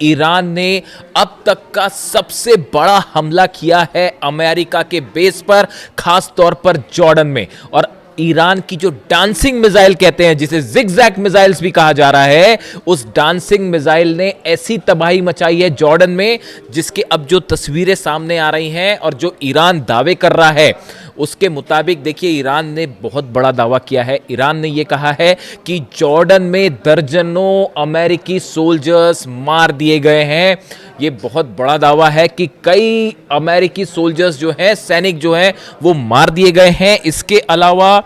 Iran ने अब तक का सबसे बड़ा हमला किया है अमेरिका के बेस पर, खास तौर पर जॉर्डन में। और ईरान की जो डांसिंग मिसाइल कहते हैं, जिसे जिगजैग मिसाइल्स भी कहा जा रहा है, उस डांसिंग मिसाइल ने ऐसी तबाही मचाई है जॉर्डन में, जिसके अब जो तस्वीरें सामने आ रही हैं और जो ईरान दावे कर रहा है उसके मुताबिक देखिए, ईरान ने बहुत बड़ा दावा किया है। ईरान ने यह कहा है कि जॉर्डन में दर्जनों अमेरिकी सोल्जर्स मार दिए गए हैं। ये बहुत बड़ा दावा है कि कई अमेरिकी सोल्जर्स जो हैं, सैनिक जो हैं, वो मार दिए गए हैं। इसके अलावा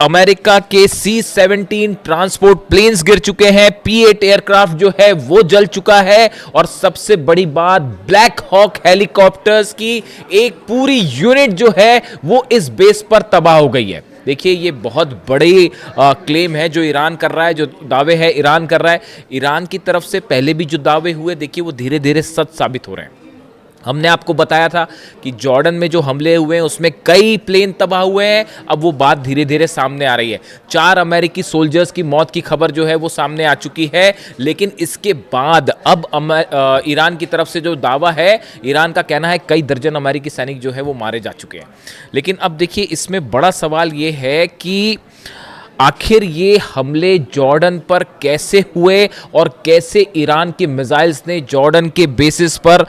अमेरिका के C-17 ट्रांसपोर्ट प्लेन्स गिर चुके हैं, P-8 एयरक्राफ्ट जो है वो जल चुका है, और सबसे बड़ी बात, ब्लैक हॉक हेलीकॉप्टर्स की एक पूरी यूनिट जो है वो इस बेस पर तबाह हो गई है। देखिए, ये बहुत बड़ी क्लेम है जो ईरान कर रहा है, जो दावे है ईरान कर रहा है। ईरान की तरफ से पहले भी जो दावे हुए, देखिए वो धीरे धीरे सच साबित हो रहे हैं। हमने आपको बताया था कि जॉर्डन में जो हमले हुए हैं उसमें कई प्लेन तबाह हुए हैं। अब वो बात धीरे धीरे सामने आ रही है। 4 अमेरिकी सोल्जर्स की मौत की खबर जो है वो सामने आ चुकी है। लेकिन इसके बाद अब ईरान की तरफ से जो दावा है, ईरान का कहना है कई दर्जन अमेरिकी सैनिक जो है वो मारे जा चुके हैं। लेकिन अब देखिए, इसमें बड़ा सवाल ये है कि आखिर ये हमले जॉर्डन पर कैसे हुए और कैसे ईरान के मिसाइल्स ने जॉर्डन के बेसिस पर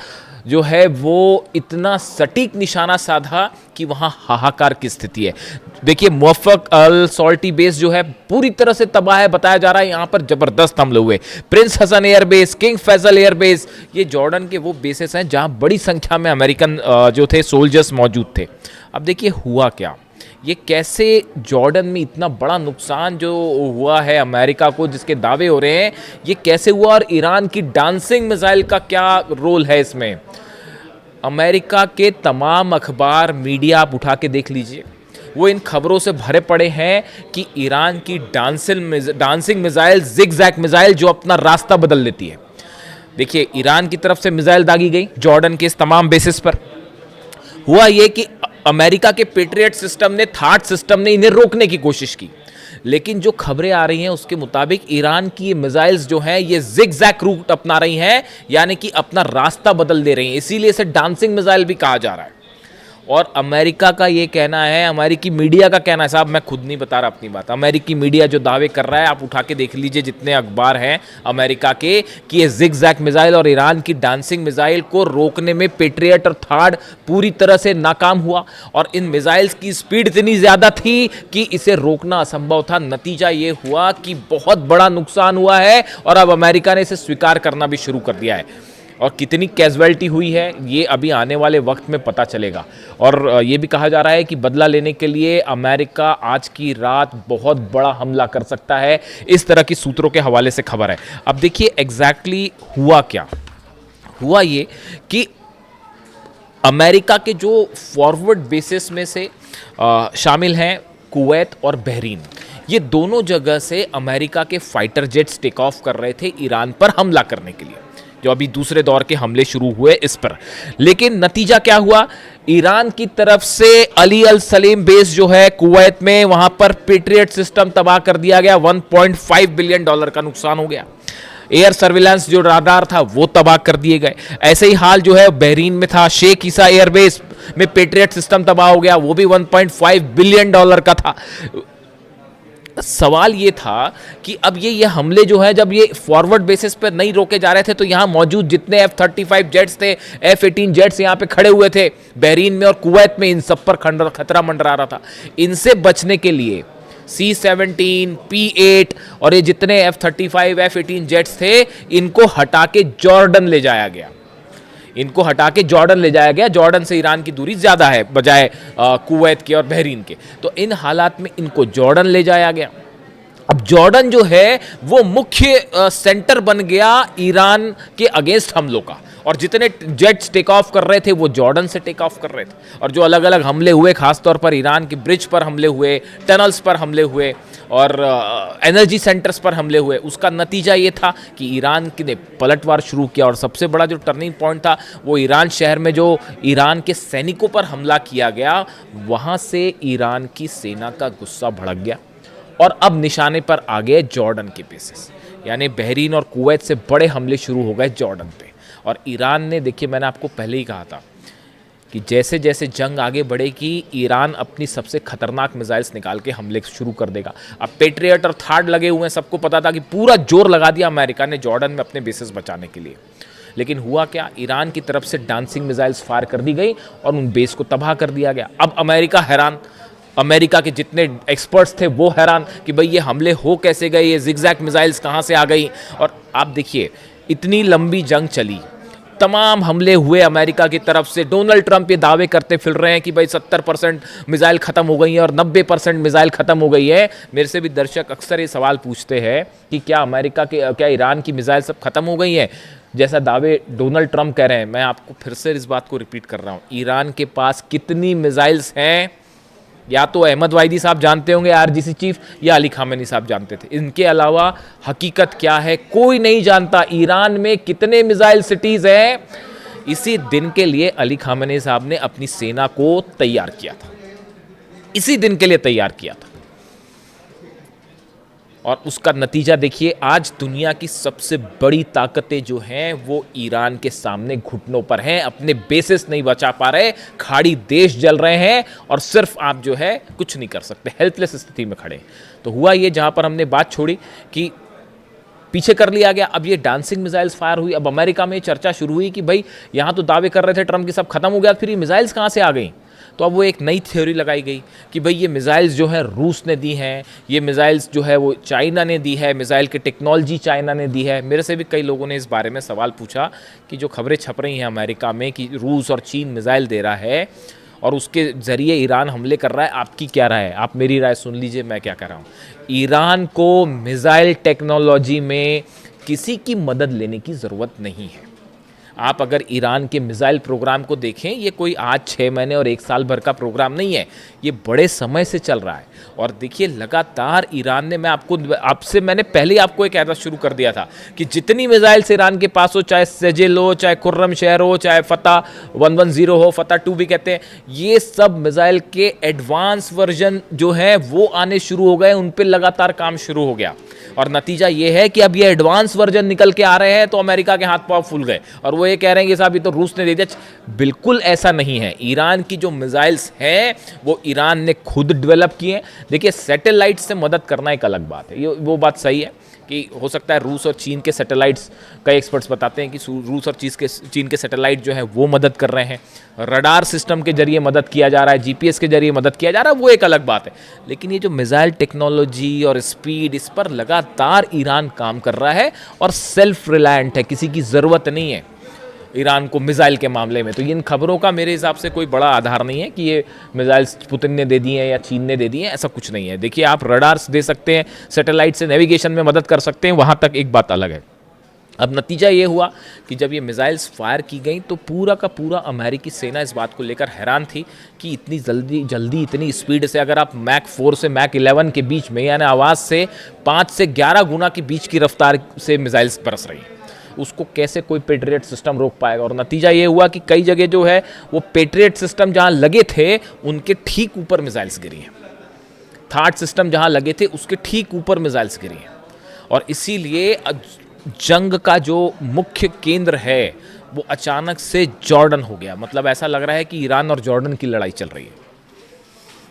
जो है वो इतना सटीक निशाना साधा कि वहां हाहाकार की स्थिति है। देखिए, मुवफ़्फ़क़ अल सॉल्टी बेस जो है पूरी तरह से तबाह है, बताया जा रहा है। यहां पर जबरदस्त हमले हुए। Prince Hassan airbase, king Faisal airbase, ये जॉर्डन के वो बेसेस हैं जहां बड़ी संख्या में अमेरिकन जो थे सोल्जर्स मौजूद थे। अब देखिए हुआ क्या, ये कैसे जॉर्डन में इतना बड़ा नुकसान जो हुआ है अमेरिका को, जिसके दावे हो रहे हैं, ये कैसे हुआ, और ईरान की डांसिंग मिसाइल का क्या रोल है इसमें। अमेरिका के तमाम अखबार, मीडिया आप उठा के देख लीजिए, वो इन खबरों से भरे पड़े हैं कि ईरान की डांसिंग मिसाइल, जिगजैग मिसाइल, जो अपना रास्ता बदल लेती है। देखिए, ईरान की तरफ से मिसाइल दागी गई जॉर्डन के इस तमाम बेसिस पर। हुआ ये कि अमेरिका के पेट्रियट सिस्टम ने, थाट सिस्टम ने इन्हें रोकने की कोशिश की। लेकिन जो खबरें आ रही हैं उसके मुताबिक ईरान की ये मिसाइल्स जो हैं ये जिगजैग रूट अपना रही हैं, यानी कि अपना रास्ता बदल दे रही हैं। इसीलिए इसे डांसिंग मिसाइल भी कहा जा रहा है। और अमेरिका का ये कहना है, अमेरिकी मीडिया का कहना है, साहब मैं खुद नहीं बता रहा अपनी बात, अमेरिकी मीडिया जो दावे कर रहा है, आप उठा के देख लीजिए जितने अखबार हैं अमेरिका के, कि ये जिगजैग मिसाइल और ईरान की डांसिंग मिसाइल को रोकने में पेट्रियट और थार्ड पूरी तरह से नाकाम हुआ। और इन मिसाइल्स की स्पीड इतनी ज़्यादा थी कि इसे रोकना असंभव था। नतीजा ये हुआ कि बहुत बड़ा नुकसान हुआ है, और अब अमेरिका ने इसे स्वीकार करना भी शुरू कर दिया है। और कितनी कैजुअलिटी हुई है ये अभी आने वाले वक्त में पता चलेगा। और ये भी कहा जा रहा है कि बदला लेने के लिए अमेरिका आज की रात बहुत बड़ा हमला कर सकता है, इस तरह की सूत्रों के हवाले से खबर है। अब देखिए एग्जैक्टली हुआ क्या। हुआ ये कि अमेरिका के जो फॉरवर्ड बेसिस में से शामिल हैं कुवैत और बहरीन, ये दोनों जगह से अमेरिका के फाइटर जेट्स टेक ऑफ कर रहे थे ईरान पर हमला करने के लिए, जो अभी दूसरे दौर के हमले शुरू हुए इस पर। लेकिन नतीजा क्या हुआ, ईरान की तरफ से अली अल सलीम बेस जो है कुवैत में, वहां पर पेट्रियट सिस्टम तबाह कर दिया गया। $1.5 बिलियन का नुकसान हो गया। एयर सर्विलांस जो राडार था वो तबाह कर दिए गए। ऐसे ही हाल जो है बहरीन में था, शेख ईसा एयरबेस में पेट्रियट सिस्टम तबाह हो गया, वो भी $1.5 बिलियन का था। सवाल ये था कि अब ये हमले जो है, जब ये फॉरवर्ड बेसिस पर नहीं रोके जा रहे थे, तो यहाँ मौजूद जितने F-35 जेट्स थे, F-18 जेट्स यहाँ पे खड़े हुए थे बहरीन में और कुवैत में, इन सब पर खतरा मंडरा रहा था। इनसे बचने के लिए C-17, P-8 और ये जितने F-35, F-18 जेट्स थे, इनको हटा के जॉर्डन ले जाया गया। इनको हटा के जॉर्डन ले जाया गया। जॉर्डन से ईरान की दूरी ज़्यादा है बजाय कुवैत के और बहरीन के। तो इन हालात में इनको जॉर्डन ले जाया गया। अब जॉर्डन जो है वो मुख्य सेंटर बन गया ईरान के अगेंस्ट हमलों का, और जितने जेट्स टेक ऑफ कर रहे थे वो जॉर्डन से टेक ऑफ कर रहे थे। और जो अलग अलग हमले हुए, खासतौर पर ईरान के ब्रिज पर हमले हुए, टनल्स पर हमले हुए और एनर्जी सेंटर्स पर हमले हुए, उसका नतीजा ये था कि ईरान ने पलटवार शुरू किया। और सबसे बड़ा जो टर्निंग पॉइंट था वो ईरान शहर में जो ईरान के सैनिकों पर हमला किया गया, वहाँ से ईरान की सेना का गुस्सा भड़क गया और अब निशाने पर आ गए जॉर्डन के बेसिस। यानी बहरीन और कुवैत से बड़े हमले शुरू हो गए जॉर्डन पे। और ईरान ने, देखिए मैंने आपको पहले ही कहा था कि जैसे जैसे जंग आगे बढ़ेगी ईरान अपनी सबसे खतरनाक मिसाइल्स निकाल के हमले शुरू कर देगा। अब पेट्रियट और थार्ड लगे हुए हैं, सबको पता था कि पूरा जोर लगा दिया अमेरिका ने जॉर्डन में अपने बेसेस बचाने के लिए। लेकिन हुआ क्या, ईरान की तरफ से डांसिंग मिसाइल्स फायर कर दी गई और उन बेस को तबाह कर दिया गया। अब अमेरिका हैरान, अमेरिका के जितने एक्सपर्ट्स थे वो हैरान कि भाई ये हमले हो कैसे गए, ये जिगजैग मिसाइल्स कहाँ से आ गई। और आप देखिए इतनी लंबी जंग चली, तमाम हमले हुए अमेरिका की तरफ से। डोनाल्ड ट्रंप ये दावे करते फिर रहे हैं कि भाई 70% मिसाइल ख़त्म हो गई है और 90% मिसाइल ख़त्म हो गई है। मेरे से भी दर्शक अक्सर ये सवाल पूछते हैं कि क्या ईरान की मिसाइल सब खत्म हो गई है, जैसा दावे डोनाल्ड ट्रंप कह रहे हैं। मैं आपको फिर से इस बात को रिपीट कर रहा हूँ, ईरान के पास कितनी मिसाइल्स हैं या तो अहमद वाहिदी साहब जानते होंगे आरजीसी चीफ, या अली खामेनी साहब जानते थे। इनके अलावा हकीकत क्या है कोई नहीं जानता। ईरान में कितने मिसाइल सिटीज हैं, इसी दिन के लिए अली खामेनी साहब ने अपनी सेना को तैयार किया था, इसी दिन के लिए तैयार किया था। और उसका नतीजा देखिए, आज दुनिया की सबसे बड़ी ताकतें जो हैं वो ईरान के सामने घुटनों पर हैं, अपने बेसिस नहीं बचा पा रहे, खाड़ी देश जल रहे हैं और सिर्फ आप जो है कुछ नहीं कर सकते, हेल्पलेस स्थिति में खड़े। तो हुआ ये, जहां पर हमने बात छोड़ी कि पीछे कर लिया गया, अब ये डांसिंग मिसाइल्स फायर हुई। अब अमेरिका में चर्चा शुरू हुई कि भाई यहां तो दावे कर रहे थे ट्रंप की सब खत्म हो गया, फिर ये मिसाइल्स कहां से आ गई। तो अब वो एक नई थ्योरी लगाई गई कि भाई ये मिसाइल्स जो है रूस ने दी हैं, ये मिसाइल्स जो है वो चाइना ने दी है, मिसाइल की टेक्नोलॉजी चाइना ने दी है। मेरे से भी कई लोगों ने इस बारे में सवाल पूछा कि जो खबरें छप रही हैं अमेरिका में कि रूस और चीन मिसाइल दे रहा है और उसके ज़रिए ईरान हमले कर रहा है, आपकी क्या राय है? आप मेरी राय सुन लीजिए, मैं क्या कह रहा हूँ। ईरान को मिसाइल टेक्नोलॉजी में किसी की मदद लेने की ज़रूरत नहीं है। आप अगर ईरान के मिसाइल प्रोग्राम को देखें, ये कोई आज 6 महीने और 1 साल भर का प्रोग्राम नहीं है, ये बड़े समय से चल रहा है। और देखिए लगातार ईरान ने, मैंने पहले ही आपको एक ऐसा शुरू कर दिया था कि जितनी मिसाइल्स ईरान के पास हो, चाहे सजेल हो, चाहे खुर्रम शहर हो, चाहे फतह 110 हो, फतह 2 भी कहते हैं, ये सब मिसाइल के एडवांस वर्जन जो है वो आने शुरू हो गए, उन पर लगातार काम शुरू हो गया। और नतीजा ये है कि अब ये एडवांस वर्जन निकल के आ रहे हैं तो अमेरिका के हाथ पांव फूल गए और वो ये कह रहे हैं कि साहब ये तो रूस ने दे दिया। बिल्कुल ऐसा नहीं है। ईरान की जो मिसाइल्स हैं वो ईरान ने खुद डेवलप किए हैं। देखिए सैटेलाइट से मदद करना एक अलग बात है, ये वो बात सही है कि हो सकता है रूस और चीन के सैटेलाइट्स, कई एक्सपर्ट्स बताते हैं कि रूस और चीन के सैटेलाइट जो है वो मदद कर रहे हैं, रडार सिस्टम के जरिए मदद किया जा रहा है, जीपीएस के जरिए मदद किया जा रहा है, वो एक अलग बात है। लेकिन ये जो मिसाइल टेक्नोलॉजी और स्पीड, इस पर लगातार ईरान काम कर रहा है और सेल्फ रिलायंट है, किसी की ज़रूरत नहीं है ईरान को मिसाइल के मामले में। तो इन खबरों का मेरे हिसाब से कोई बड़ा आधार नहीं है कि ये मिसाइल्स पुतिन ने दे दी हैं या चीन ने दे दी हैं, ऐसा कुछ नहीं है। देखिए आप रडार्स दे सकते हैं, सैटेलाइट से नेविगेशन में मदद कर सकते हैं, वहाँ तक एक बात अलग है। अब नतीजा ये हुआ कि जब ये मिसाइल्स फायर की गई तो पूरा का पूरा अमेरिकी सेना इस बात को लेकर हैरान थी कि इतनी जल्दी इतनी स्पीड से, अगर आप मैक 4 से मैक 11 के बीच में, यानी आवाज़ से 5 से 11 गुना के बीच की रफ्तार से मिसाइल्स बरस रही हैं, उसको कैसे कोई पेट्रियट सिस्टम रोक पाएगा। और नतीजा ये हुआ कि कई जगह जो है वो पेट्रियट सिस्टम जहाँ लगे थे उनके ठीक ऊपर मिसाइल्स गिरी हैं, थार्ड सिस्टम जहाँ लगे थे उसके ठीक ऊपर मिसाइल्स गिरी हैं। और इसीलिए जंग का जो मुख्य केंद्र है वो अचानक से जॉर्डन हो गया। मतलब ऐसा लग रहा है कि ईरान और जॉर्डन की लड़ाई चल रही है।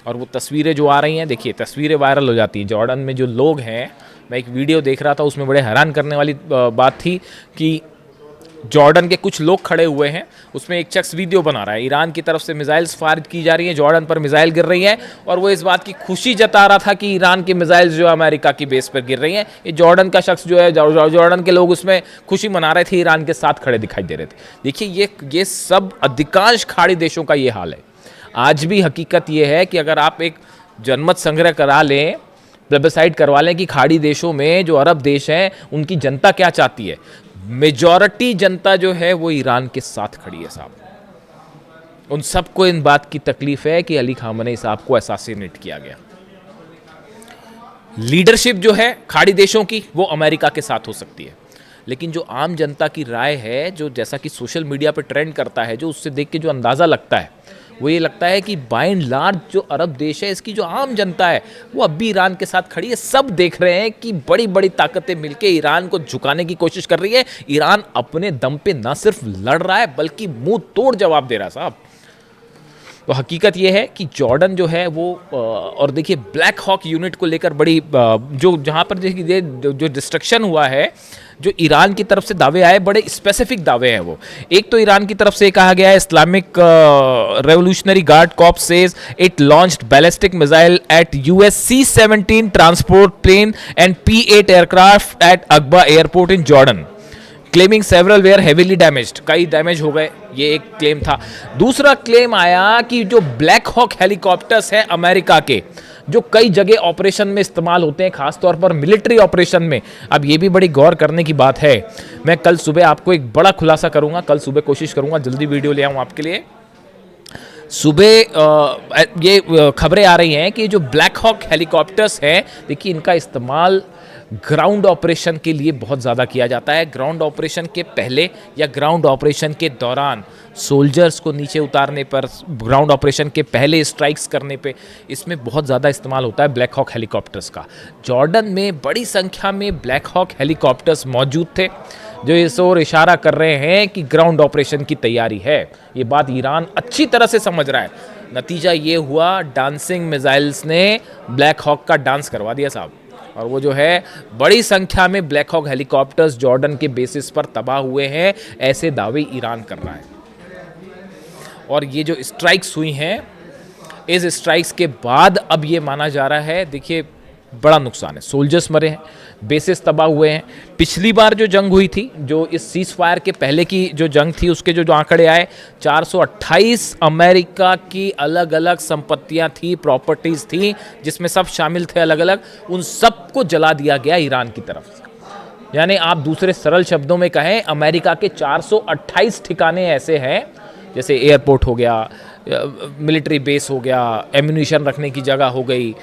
और वो तस्वीरें जो आ रही हैं, देखिए तस्वीरें वायरल हो जाती हैं। जॉर्डन में जो लोग हैं, मैं एक वीडियो देख रहा था उसमें बड़े हैरान करने वाली बात थी कि जॉर्डन के कुछ लोग खड़े हुए हैं, उसमें एक शख्स वीडियो बना रहा है, ईरान की तरफ से मिसाइल्स फायर की जा रही हैं, जॉर्डन पर मिसाइल गिर रही हैं और वो इस बात की खुशी जता रहा था कि ईरान की मिसाइल्स जो अमेरिका की बेस पर गिर रही हैं। ये जॉर्डन का शख्स जो है, जॉर्डन के लोग उसमें खुशी मना रहे थे, ईरान के साथ खड़े दिखाई दे रहे थे। देखिए ये सब अधिकांश खाड़ी देशों का ये हाल है। आज भी हकीकत ये है कि अगर आप एक जनमत संग्रह करा लें, प्लेबिसाइड करवा लें कि खाड़ी देशों में जो अरब देश हैं उनकी जनता क्या चाहती है, मेजॉरिटी जनता जो है वो ईरान के साथ खड़ी है साहब। उन सबको इन बात की तकलीफ है कि अली खामेनी साहब को असैसिनेट किया गया। लीडरशिप जो है खाड़ी देशों की वो अमेरिका के साथ हो सकती है, लेकिन जो आम जनता की राय है, जो जैसा कि सोशल मीडिया पर ट्रेंड करता है, जो उससे देख के जो अंदाज़ा लगता है वो ये लगता है कि बाय एंड लार्ज जो अरब देश है, इसकी जो आम जनता है वो अब भी ईरान के साथ खड़ी है। सब देख रहे हैं कि बड़ी बड़ी ताकतें मिलकर ईरान को झुकाने की कोशिश कर रही है। ईरान अपने दम पे ना सिर्फ लड़ रहा है बल्कि मुंह तोड़ जवाब दे रहा है साहब। तो हकीकत यह है कि जॉर्डन जो है वो और देखिए ब्लैक हॉक यूनिट को लेकर बड़ी जो जहाँ पर देखिए जो डिस्ट्रक्शन हुआ है, जो ईरान की तरफ से दावे आए, बड़े स्पेसिफिक दावे हैं वो। एक तो ईरान की तरफ से कहा गया है Islamic revolutionary guard corps says it launched ballistic missile at US C-17 transport plane and P-8 aircraft at Aqaba airport in Jordan, claiming several were heavily damaged, कई डैमेज हो गए, ये एक क्लेम था। दूसरा क्लेम आया कि जो ब्लैक हॉक हेलीकॉप्टर्स हैं अमेरिका के, जो कई जगह ऑपरेशन में इस्तेमाल होते हैं, खासतौर पर मिलिट्री ऑपरेशन में। अब ये भी बड़ी गौर करने की बात है। मैं कल सुबह आपको एक बड़ा खुलासा करूंगा, कल सुबह कोशिश करूंगा जल्दी वीडियो ले आऊं आपके लिए। सुबह ये खबरें आ रही हैं कि जो ब्लैक हॉक हेलीकॉप्टर्स हैं, देखिए इनका इस्तेमाल ग्राउंड ऑपरेशन के लिए बहुत ज़्यादा किया जाता है। ग्राउंड ऑपरेशन के पहले या ग्राउंड ऑपरेशन के दौरान सोल्जर्स को नीचे उतारने पर, ग्राउंड ऑपरेशन के पहले स्ट्राइक्स करने पे, इसमें बहुत ज़्यादा इस्तेमाल होता है ब्लैक हॉक हेलीकॉप्टर्स का। जॉर्डन में बड़ी संख्या में ब्लैक हॉक हेलीकॉप्टर्स मौजूद थे, जो इस ओर इशारा कर रहे हैं कि ग्राउंड ऑपरेशन की तैयारी है। ये बात ईरान अच्छी तरह से समझ रहा है। नतीजा ये हुआ, डांसिंग मिसाइल्स ने ब्लैक हॉक का डांस करवा दिया साहब। और वो जो है बड़ी संख्या में ब्लैक हॉक हेलीकॉप्टर्स जॉर्डन के बेसिस पर तबाह हुए हैं, ऐसे दावे ईरान कर रहा है। और ये जो स्ट्राइक्स हुई हैं, इस स्ट्राइक्स के बाद अब ये माना जा रहा है, देखिए बड़ा नुकसान है, सोल्जर्स मरे हैं, बेसिस तबाह हुए हैं। पिछली बार जो जंग हुई थी, जो इस सीज फायर के पहले की जो जंग थी, उसके जो आंकड़े आए, 428 अमेरिका की अलग अलग संपत्तियां थी, प्रॉपर्टीज थी, जिसमें सब शामिल थे अलग अलग, उन सबको जला दिया गया ईरान की तरफ से। यानी आप दूसरे सरल शब्दों में कहें, अमेरिका के 428 ठिकाने ऐसे हैं, जैसे एयरपोर्ट हो गया, मिलिट्री बेस हो गया, एम्यूनिशन रखने की जगह हो गई,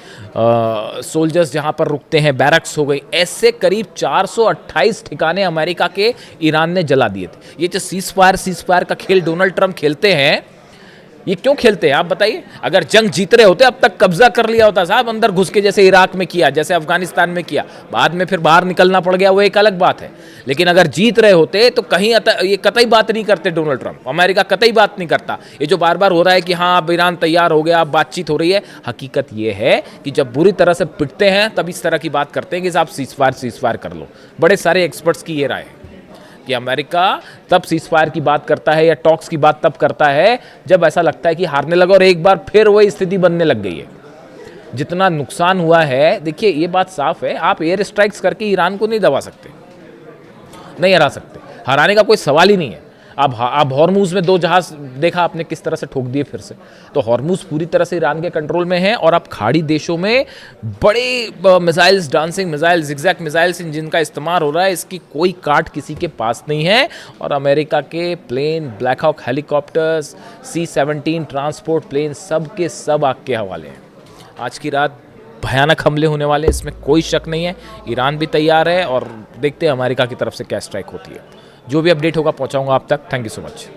सोल्जर्स जहाँ पर रुकते हैं, बैरक्स हो गई, ऐसे करीब 428 ठिकाने अमेरिका के ईरान ने जला दिए थे। ये जो सीज फायर का खेल डोनाल्ड ट्रंप खेलते हैं, ये क्यों खेलते हैं आप बताइए? अगर जंग जीत रहे होते अब तक कब्जा कर लिया होता साहब, अंदर घुस के, जैसे इराक में किया, जैसे अफगानिस्तान में किया, बाद में फिर बाहर निकलना पड़ गया, वो एक अलग बात है। लेकिन अगर जीत रहे होते तो कहीं ये कतई बात नहीं करते डोनाल्ड ट्रंप, अमेरिका कतई बात नहीं करता। ये जो बार बार हो रहा है कि हाँ अब ईरान तैयार हो गया, अब बातचीत हो रही है, हकीकत ये है कि जब बुरी तरह से पिटते हैं तब इस तरह की बात करते हैं कि साहब सीज फायर कर लो। बड़े सारे एक्सपर्ट्स की ये राय है कि अमेरिका तब सीज फायर की बात करता है या टॉक्स की बात तब करता है जब ऐसा लगता है कि हारने लगा, और एक बार फिर वही स्थिति बनने लग गई है। जितना नुकसान हुआ है, देखिए ये बात साफ है, आप एयर स्ट्राइक्स करके ईरान को नहीं दबा सकते, नहीं हरा सकते, हराने का कोई सवाल ही नहीं है। अब हॉर्मूज में 2 जहाज देखा आपने किस तरह से ठोक दिए फिर से, तो हॉर्मूज पूरी तरह से ईरान के कंट्रोल में है। और अब खाड़ी देशों में बड़े missiles, dancing missiles, zigzag missiles, जिनका इस्तेमाल हो रहा है, इसकी कोई काट किसी के पास नहीं है। और अमेरिका के plane, black hawk helicopters, C-17 transport plane, सब के सब आग के हवाले हैं। आज की रात भयानक हमले होने वाले, इसमें कोई शक नहीं है। ईरान भी तैयार है और देखते हैं अमेरिका की तरफ से क्या स्ट्राइक होती है। जो भी अपडेट होगा पहुंचाऊंगा आप तक। Thank you so much.